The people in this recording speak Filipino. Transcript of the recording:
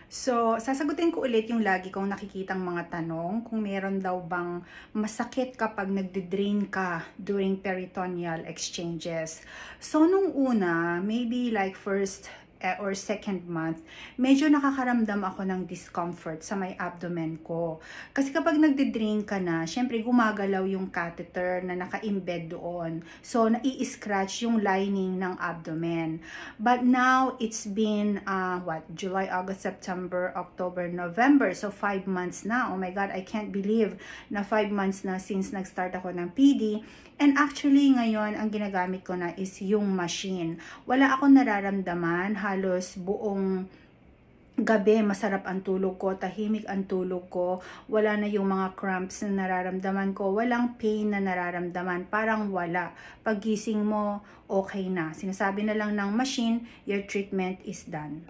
So, sasagutin ko ulit yung lagi kong nakikitang mga tanong kung meron daw bang masakit kapag nagde-drain ka during peritoneal exchanges. So, nung una, maybe like first or second month, medyo nakakaramdam ako ng discomfort sa may abdomen ko. Kasi kapag nagde-drain ka na, syempre gumagalaw yung catheter na naka-embed doon. So, nai-scratch yung lining ng abdomen. But now, it's been, July, August, September, October, November. So, 5 months na. Oh my God, I can't believe na 5 months na since nag-start ako ng PD. And actually, ngayon, ang ginagamit ko na is yung machine. Wala akong nararamdaman. Halos buong gabi, masarap ang tulog ko, tahimik ang tulog ko, wala na yung mga cramps na nararamdaman ko, walang pain na nararamdaman, parang wala. Paggising mo, okay na. Sinasabi na lang ng machine, your treatment is done.